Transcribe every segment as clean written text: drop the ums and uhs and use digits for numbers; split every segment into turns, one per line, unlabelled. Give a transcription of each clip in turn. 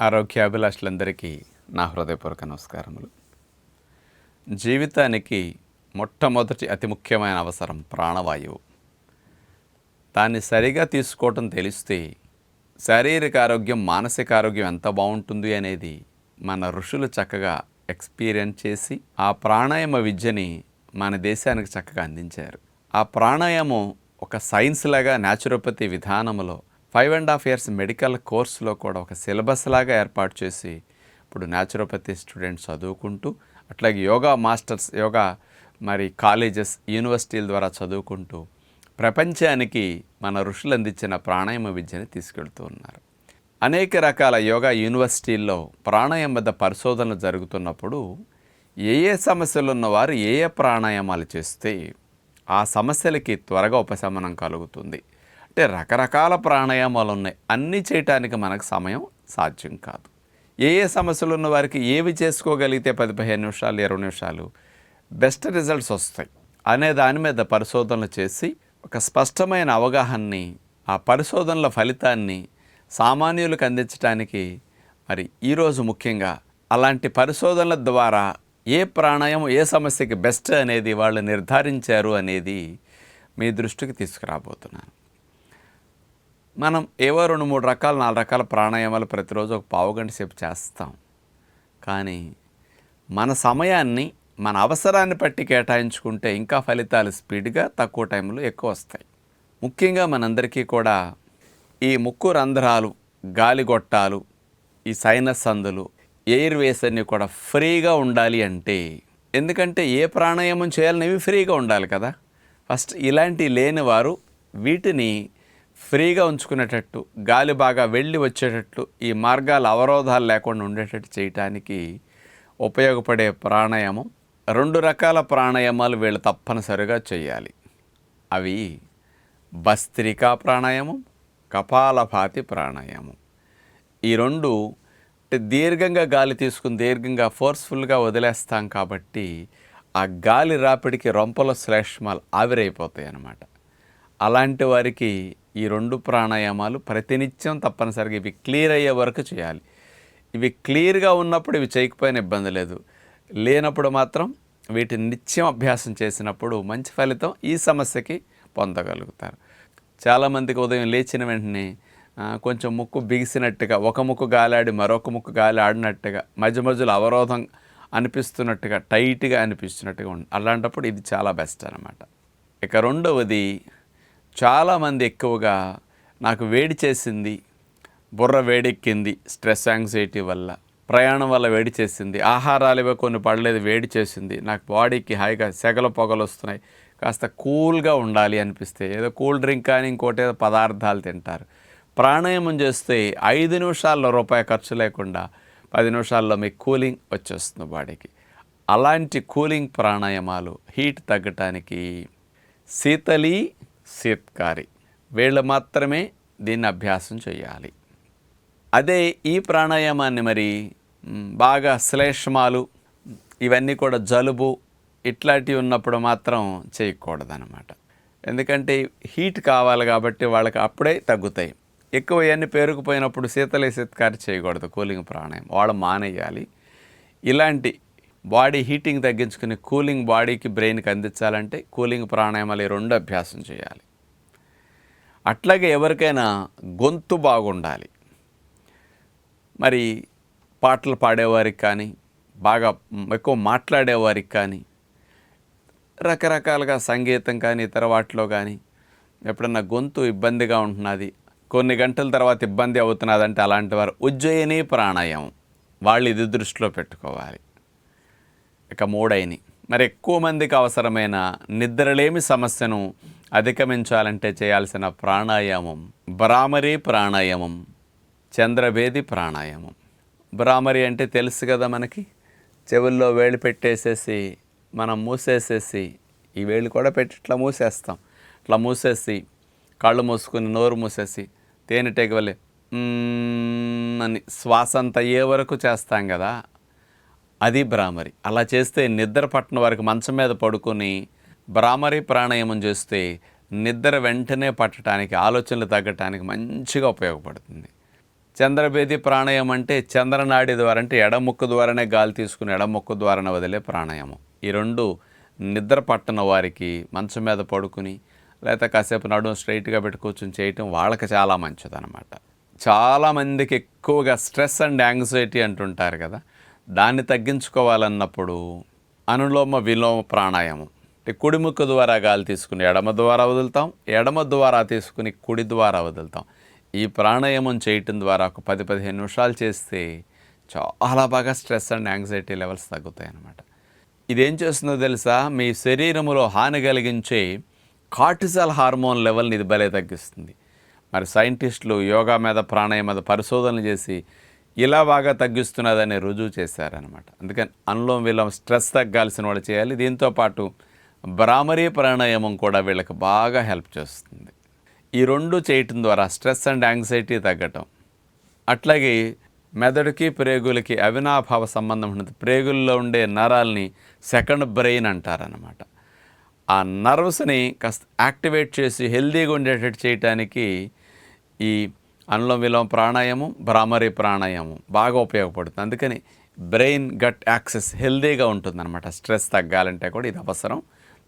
ఆరోగ్యాభిలాషులందరికీ నా హృదయపూర్వక నమస్కారములు. జీవితానికి మొట్టమొదటి అతి ముఖ్యమైన అవసరం ప్రాణవాయువు. దాన్ని సరిగా తీసుకోవటం తెలిస్తే శారీరక ఆరోగ్యం, మానసిక ఆరోగ్యం ఎంత బాగుంటుంది అనేది మన ఋషులు చక్కగా ఎక్స్పీరియన్స్ చేసి ఆ ప్రాణాయామ విద్యని మన దేశానికి చక్కగా అందించారు. ఆ ప్రాణాయామం ఒక సైన్స్ లాగా న్యాచురోపతి విధానంలో 5.5 years మెడికల్ కోర్సులో కూడా ఒక సిలబస్ లాగా ఏర్పాటు చేసి ఇప్పుడు న్యాచురోపతి స్టూడెంట్స్ చదువుకుంటూ, అట్లాగే యోగా మాస్టర్స్, యోగా కాలేజెస్, యూనివర్సిటీల ద్వారా చదువుకుంటూ ప్రపంచానికి మన ఋషులు అందించిన ప్రాణాయామ విద్యని తీసుకెళ్తూ ఉన్నారు. అనేక రకాల యోగా యూనివర్సిటీల్లో ప్రాణాయామం వద్ద పరిశోధనలు జరుగుతున్నప్పుడు ఏ సమస్యలు ఉన్నవారు ఏ ప్రాణాయామాలు చేస్తే ఆ సమస్యలకి త్వరగా ఉపశమనం కలుగుతుంది. అంటే రకరకాల ప్రాణాయామాలు ఉన్నాయి, అన్నీ చేయటానికి మనకు సమయం సాధ్యం కాదు. ఏ సమస్యలు ఉన్న వారికి ఏవి చేసుకోగలిగితే 10-15 నిమిషాలు, 20 నిమిషాలు బెస్ట్ రిజల్ట్స్ వస్తాయి అనే దాని మీద పరిశోధనలు చేసి ఒక స్పష్టమైన అవగాహనని, ఆ పరిశోధనల ఫలితాన్ని సామాన్యులకు అందించడానికి ఈరోజు ముఖ్యంగా అలాంటి పరిశోధనల ద్వారా ఏ ప్రాణాయామం ఏ సమస్యకి బెస్ట్ అనేది వాళ్ళు నిర్ధారించారు అనేది మీ దృష్టికి తీసుకురాబోతున్నాను. మనం ఏవో 2-3 రకాల 4 రకాల ప్రాణాయామాలు ప్రతిరోజు ఒక పావుగంట సేపు చేస్తాం. కానీ మన సమయాన్ని మన అవసరాన్ని బట్టి కేటాయించుకుంటే ఇంకా ఫలితాలు స్పీడ్గా, తక్కువ టైంలో ఎక్కువ వస్తాయి. ముఖ్యంగా మనందరికీ కూడా ఈ ముక్కు రంధ్రాలు, గాలి గొట్టాలు, ఈ సైనస్ సందులు, ఎయిర్ వేస్ అన్నీ కూడా ఫ్రీగా ఉండాలి అంటే, ఎందుకంటే ఏ ప్రాణాయామం చేయాలని ఇవి ఫ్రీగా ఉండాలి కదా. ఫస్ట్ ఇలాంటి లేని వారు వీటిని ఫ్రీగా ఉంచుకునేటట్టు, గాలి బాగా వెళ్ళి వచ్చేటట్లు, ఈ మార్గాల అవరోధాలు లేకుండా ఉండేటట్టు చేయటానికి ఉపయోగపడే ప్రాణాయామం 2 రకాల ప్రాణాయామాలు వీళ్ళు తప్పనిసరిగా చేయాలి. అవి భస్త్రికా ప్రాణాయామం, కపాలభాతి ప్రాణాయామం. ఈ 2 దీర్ఘంగా గాలి తీసుకుని దీర్ఘంగా ఫోర్స్ఫుల్గా వదిలేస్తాం కాబట్టి ఆ గాలి రాపిడికి రొంపల శ్లేష్మాలు ఆవిరైపోతాయి అన్నమాట. అలాంటి వారికి ఈ 2 ప్రాణాయామాలు ప్రతినిత్యం తప్పనిసరిగా ఇవి క్లియర్ అయ్యే వరకు చేయాలి. ఇవి క్లియర్గా ఉన్నప్పుడు ఇవి చేయకపోయినా ఇబ్బంది లేదు, లేనప్పుడు మాత్రం వీటిని నిత్యం అభ్యాసం చేసినప్పుడు మంచి ఫలితం ఈ సమస్యకి పొందగలుగుతారు. చాలామందికి ఉదయం లేచిన వెంటనే కొంచెం ముక్కు బిగిసినట్టుగా, ఒక ముక్కు గాలాడి మరొక ముక్కు గాలి ఆడినట్టుగా, మధ్య మధ్యలో అవరోధం అనిపిస్తున్నట్టుగా, టైట్గా అనిపిస్తున్నట్టుగా ఉంది. అలాంటప్పుడు ఇది చాలా బెస్ట్ అన్నమాట. ఇక రెండవది, చాలామంది ఎక్కువగా నాకు వేడి చేసింది, బుర్ర వేడెక్కింది, స్ట్రెస్ యాంగ్జైటీ వల్ల, ప్రయాణం వల్ల వేడి చేసింది, ఆహారాలు ఇవే కొన్ని పడలేదు వేడి చేసింది, నాకు బాడీకి హాయిగా సెగల పొగలు వస్తున్నాయి, కాస్త కూల్గా ఉండాలి అనిపిస్తే ఏదో కూల్ డ్రింక్ కానీ ఇంకోటి ఏదో పదార్థాలు తింటారు. ప్రాణాయామం చేస్తే 5 నిమిషాల్లో రూపాయి ఖర్చు లేకుండా 10 నిమిషాల్లో మీకు కూలింగ్ వచ్చేస్తుంది బాడీకి. అలాంటి కూలింగ్ ప్రాణాయామాలు హీట్ తగ్గటానికి శీతలి, శీత్కారి వీళ్ళు మాత్రమే దీన్ని అభ్యాసం చేయాలి. అదే ఈ ప్రాణాయామాన్ని బాగా శ్లేష్మాలు ఇవన్నీ కూడా జలుబు ఇట్లాంటివి ఉన్నప్పుడు మాత్రం చేయకూడదన్నమాట. ఎందుకంటే హీట్ కావాలి కాబట్టి వాళ్ళకి అప్పుడే తగ్గుతాయి. ఎక్కువ ఇవన్నీ పేరుకుపోయినప్పుడు శీతలి, శీత్కారి చేయకూడదు. కూలింగ్ ప్రాణాయామం వాళ్ళు మానేయాలి. ఇలాంటి బాడీ హీటింగ్ తగ్గించుకుని కూలింగ్ బాడీకి, బ్రెయిన్కి అందించాలంటే కూలింగ్ ప్రాణాయామాలు 2 అభ్యాసం చేయాలి. అట్లాగే ఎవరికైనా గొంతు బాగుండాలి, పాటలు పాడేవారికి కానీ, బాగా ఎక్కువ మాట్లాడేవారికి కానీ, రకరకాలుగా సంగీతం కానీ ఇతర వాటిలో కానీ ఎప్పుడన్నా గొంతు ఇబ్బందిగా ఉంటున్నది, కొన్ని గంటల తర్వాత ఇబ్బంది అవుతున్నదంటే అలాంటి వారు ఉజ్జయిని ప్రాణాయామం వాళ్ళు ఇది దృష్టిలో పెట్టుకోవాలి. ఇక మూడైని ఎక్కువ మందికి అవసరమైన నిద్రలేమి సమస్యను అధిగమించాలంటే చేయాల్సిన ప్రాణాయామం భ్రామరీ ప్రాణాయామం, చంద్రభేది ప్రాణాయామం. భ్రామరి అంటే తెలుసు కదా మనకి, చెవుల్లో వేళ్ళు పెట్టేసేసి మనం మూసేసేసి, ఈ వేళ్ళు కూడా పెట్టి ఇట్లా మూసేస్తాం, ఇట్లా మూసేసి కళ్ళు మూసుకుని నోరు మూసేసి తేనెటీగ వల్లే అని శ్వాస అంత అయ్యే వరకు చేస్తాం కదా, అది భ్రామరి. అలా చేస్తే నిద్ర పట్టిన వారికి మంచం మీద పడుకొని భ్రామరి ప్రాణాయామం చేస్తే నిద్ర వెంటనే పట్టడానికి, ఆలోచనలు తగ్గటానికి మంచిగా ఉపయోగపడుతుంది. చంద్రభేది ప్రాణాయామం అంటే చంద్రనాడి ద్వారా, అంటే ఎడముక్కు ద్వారానే గాలి తీసుకుని ఎడముక్కు ద్వారానే వదిలే ప్రాణాయామం. ఈ రెండు నిద్ర పట్టన వారికి మంచం మీద పడుకుని లేకపోతే కాసేపు నడుము స్ట్రైట్గా పెట్టి కూర్చొని చేయటం వాళ్ళకి చాలా మంచిదన్నమాట. చాలామందికి ఎక్కువగా స్ట్రెస్ అండ్ యాంగ్జైటీ అంటుంటారు కదా, దాన్ని తగ్గించుకోవాలన్నప్పుడు అనులోమ విలోమ ప్రాణాయామం అంటే కుడి ముక్కు ద్వారా గాలి తీసుకుని ఎడమ ద్వారా వదులుతాం, ఎడమ ద్వారా తీసుకుని కుడి ద్వారా వదులుతాం. ఈ ప్రాణాయామం చేయటం ద్వారా ఒక 10-15 నిమిషాలు చేస్తే చాలా బాగా స్ట్రెస్ అండ్ యాంగ్జైటీ లెవెల్స్ తగ్గుతాయి అన్నమాట. ఇదేం చేస్తుందో తెలుసా, మీ శరీరంలో హాని కలిగించే కార్టిజాల్ హార్మోన్ లెవెల్ని ఇది భలే తగ్గిస్తుంది. మరి సైంటిస్టులు యోగా మీద ప్రాణాయామం మీద పరిశోధనలు చేసి ఇలా బాగా తగ్గిస్తున్నదని రుజువు చేశారనమాట. అందుకని అనులోమ విలోమ స్ట్రెస్ తగ్గాల్సిన వాళ్ళు చేయాలి. దీంతోపాటు భ్రామరీ ప్రాణాయామం కూడా వీళ్ళకి బాగా హెల్ప్ చేస్తుంది. ఈ రెండు చేయటం ద్వారా స్ట్రెస్ అండ్ యాంగ్జైటీ తగ్గటం, అట్లాగే మెదడుకి ప్రేగులకి అవినాభావ సంబంధం ఉంటుంది. ప్రేగుల్లో ఉండే నరాల్ని సెకండ్ బ్రెయిన్ అంటారనమాట. ఆ నర్వ్స్ని కాస్త యాక్టివేట్ చేసి హెల్దీగా ఉండేటట్టు చేయటానికి ఈ అనులోమ విలోమ ప్రాణాయామం, భ్రామరీ ప్రాణాయామం బాగా ఉపయోగపడుతుంది. అందుకని బ్రెయిన్ గట్ యాక్సెస్ హెల్దీగా ఉంటుందన్నమాట. స్ట్రెస్ తగ్గాలంటే కూడా ఇది అవసరం,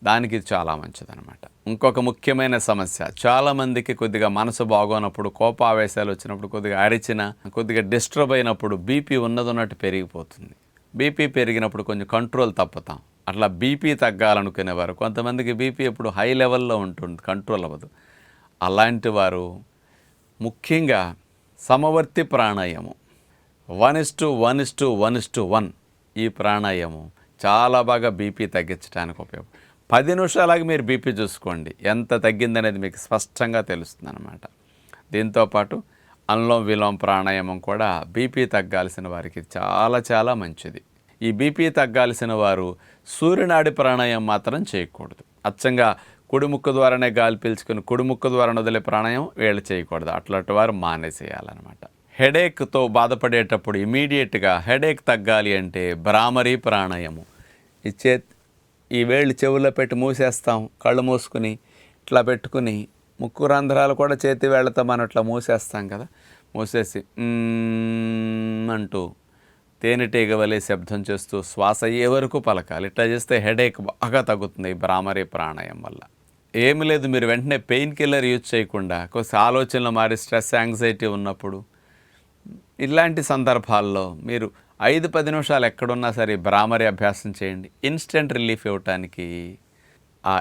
దానికి ఇది చాలా మంచిదన్నమాట. ఇంకొక ముఖ్యమైన సమస్య, చాలామందికి కొద్దిగా మనసు బాగోనప్పుడు, కోపావేశాలు వచ్చినప్పుడు, కొద్దిగా అరిచిన, కొద్దిగా డిస్టర్బ్ అయినప్పుడు బీపీ ఉన్నట్టు పెరిగిపోతుంది. బీపీ పెరిగినప్పుడు కొంచెం కంట్రోల్ తప్పుతాం. అట్లా బీపీ తగ్గాలనుకునేవారు, కొంతమందికి బీపీ ఎప్పుడు హై లెవెల్లో ఉంటుంది, కంట్రోల్ అవ్వదు. అలాంటి వారు ముఖ్యంగా సమవర్తి ప్రాణాయామం 1:1:1:1 ఈ ప్రాణాయామం చాలా బాగా బీపీ తగ్గించడానికి ఉపయోగం. 10 నిమిషాలకి మీరు బీపీ చూసుకోండి, ఎంత తగ్గిందనేది మీకు స్పష్టంగా తెలుస్తుంది అన్నమాట. దీంతోపాటు అనులోమ విలోమ ప్రాణాయామం కూడా బీపీ తగ్గాల్సిన వారికి చాలా చాలా మంచిది. ఈ బీపీ తగ్గాల్సిన వారు సూర్యనాడి ప్రాణాయామం మాత్రం చేయకూడదు. అచ్చంగా కుడి ముక్కు ద్వారానే గాలి పీల్చుకుని కుడి ముక్కు ద్వారా వదిలే ప్రాణాయామం వీళ్ళు చేయకూడదు. అట్లాంటి వారు మానేసేయాలన్నమాట. హెడేక్తో బాధపడేటప్పుడు ఇమీడియట్గా హెడేక్ తగ్గాలి అంటే భ్రామరీ ప్రాణాయామం. ఈ వేళ్ళు చెవుల్లో పెట్టి మూసేస్తాం, కళ్ళు మూసుకుని ఇట్లా పెట్టుకుని, ముక్కు రంధ్రాలు కూడా చేతి వేళ్లతో మనం ఇట్లా మూసేస్తాం కదా, మూసేసి అంటూ తేనెటీగ వలె శబ్దం చేస్తూ శ్వాస అయ్యే వరకు పలకాలి. ఇట్లా చేస్తే హెడేక్ బాగా తగ్గుతుంది ఈ భ్రామరీ ప్రాణాయామం వల్ల. ఏమి లేదు, మీరు వెంటనే పెయిన్ కిల్లర్ యూజ్ చేయకుండా కొంచెం ఆలోచనలు మారి స్ట్రెస్ యాంగ్జైటీ ఉన్నప్పుడు ఇలాంటి సందర్భాల్లో మీరు 5-10 నిమిషాలు ఎక్కడున్నా సరే భ్రామరీ అభ్యాసం చేయండి. ఇన్స్టెంట్ రిలీఫ్ ఇవ్వటానికి, ఆ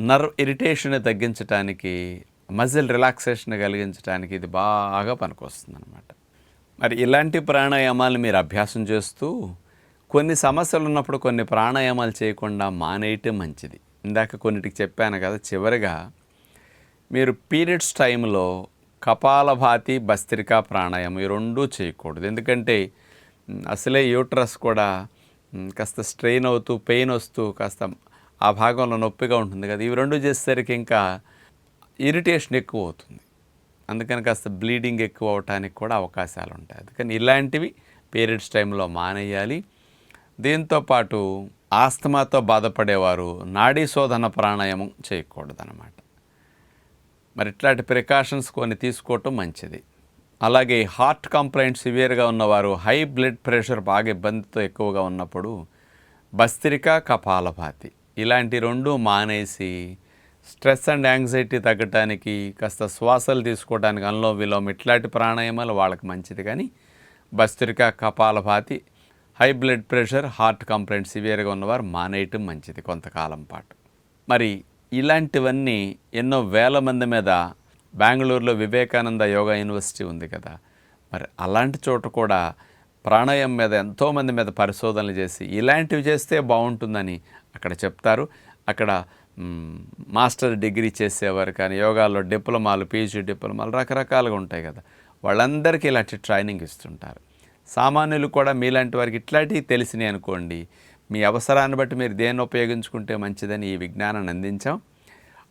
నర్వ్ ఇరిటేషన్ తగ్గించడానికి, మజిల్ రిలాక్సేషన్ కలిగించడానికి ఇది బాగా పనికొస్తుంది అన్నమాట. మరి ఇలాంటి ప్రాణాయామాలు మీరు అభ్యాసం చేస్తూ కొన్ని సమస్యలు ఉన్నప్పుడు కొన్ని ప్రాణాయామాలు చేయకుండా మానేయటం మంచిది. ఇందాక కొన్నిటికి చెప్పాను కదా. చివరిగా మీరు పీరియడ్స్ టైంలో కపాలభాతి, భస్త్రికా ప్రాణాయామం ఈ రెండూ చేయకూడదు. ఎందుకంటే అసలే యూట్రస్ కూడా కాస్త స్ట్రెయిన్ అవుతూ పెయిన్ వస్తూ కాస్త ఆ భాగంలో నొప్పిగా ఉంటుంది కదా. ఇవి రెండు చేసేసరికి ఇంకా ఇరిటేషన్ ఎక్కువ అవుతుంది. అందుకని కాస్త బ్లీడింగ్ ఎక్కువ అవటానికి కూడా అవకాశాలు ఉంటాయి. అందుకని ఇలాంటివి పీరియడ్స్ టైంలో మానేయాలి. దీంతోపాటు ఆస్తమాతో బాధపడేవారు నాడీ శోధన ప్రాణాయామం చేయకూడదన్నమాట. మరి ఇట్లాంటి ప్రికాషన్స్ కొన్ని తీసుకోవటం మంచిది. అలాగే హార్ట్ కంప్లైంట్ సివియర్గా ఉన్నవారు, హై బ్లడ్ ప్రెషర్ బాగా ఇబ్బందితో ఎక్కువగా ఉన్నప్పుడు భస్త్రిక, కపాలభాతి ఇలాంటి రెండు మానేసి స్ట్రెస్ అండ్ యాంగ్జైటీ తగ్గటానికి, కాస్త శ్వాసలు తీసుకోవడానికి అనులోమ విలోమ ఇట్లాంటి ప్రాణాయామాలు వాళ్ళకి మంచిది. కానీ bhastrika, kapalabhati high blood pressure, heart complaint సివియర్గా ఉన్నవారు మానేయటం మంచిది కొంతకాలం పాటు. మరి ఇలాంటివన్నీ ఎన్నో వేల మంది మీద బెంగళూరులో వివేకానంద యోగా యూనివర్సిటీ ఉంది కదా, మరి అలాంటి చోట కూడా ప్రాణాయామం మీద ఎంతోమంది మీద పరిశోధనలు చేసి ఇలాంటివి చేస్తే బాగుంటుందని అక్కడ చెప్తారు. అక్కడ మాస్టర్ డిగ్రీ చేసేవారు కానీ యోగాలో డిప్లొమాలు, పీజీ డిప్లొమాలు రకరకాలుగా ఉంటాయి కదా, వాళ్ళందరికీ ఇలాంటి ట్రైనింగ్ ఇస్తుంటారు. సామాన్యులు కూడా మీలాంటి వారికి ఇట్లాంటివి తెలిసినాయి అనుకోండి, మీ అవసరాన్ని బట్టి మీరు దేన్ని ఉపయోగించుకుంటే మంచిదని ఈ విజ్ఞానాన్ని అందించాం.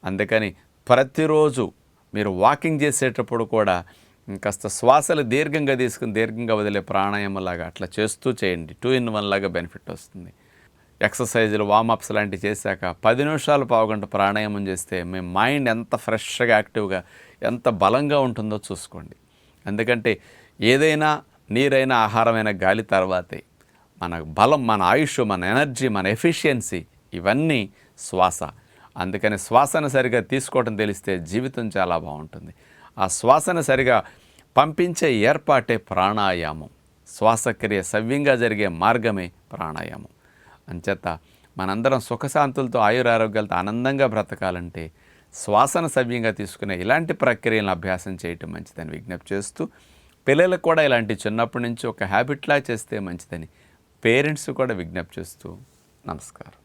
అందుకని ప్రతిరోజు మీరు వాకింగ్ చేసేటప్పుడు కూడా కాస్త శ్వాసలు దీర్ఘంగా తీసుకుని దీర్ఘంగా వదిలే ప్రాణాయామలాగా అట్లా చేస్తూ చేయండి. 2-in-1 లాగా బెనిఫిట్ వస్తుంది. ఎక్సర్సైజులు, వామప్స్ లాంటివి చేశాక 10 నిమిషాలు, పావుగంట ప్రాణాయామం చేస్తే మీ మైండ్ ఎంత ఫ్రెష్గా, యాక్టివ్గా, ఎంత బలంగా ఉంటుందో చూసుకోండి. ఎందుకంటే ఏదైనా నీరైనా ఆహారమైన గాలి తర్వాతే మన బలం, మన ఆయుష్, మన ఎనర్జీ, మన ఎఫిషియన్సీ ఇవన్నీ శ్వాస. అందుకని శ్వాసను సరిగా తీసుకోవడం తెలిస్తే జీవితం చాలా బాగుంటుంది. ఆ శ్వాసను సరిగా పంపించే ఏర్పాటే ప్రాణాయామం. శ్వాసక్రియ సవ్యంగా జరిగే మార్గమే ప్రాణాయామం. అంచేత మనందరం సుఖశాంతులతో ఆయురారోగ్యాలతో ఆనందంగా బ్రతకాలంటే శ్వాసను సవ్యంగా తీసుకునే ఇలాంటి ప్రక్రియలను అభ్యాసం చేయటం మంచిదని విజ్ఞప్తి చేస్తూ, పిల్లలకు కూడా ఇలాంటి చిన్నప్పటి నుంచి ఒక హ్యాబిట్లా చేస్తే మంచిదని పేరెంట్స్ కూడా విజ్ఞప్తి చేస్తూ నమస్కారం.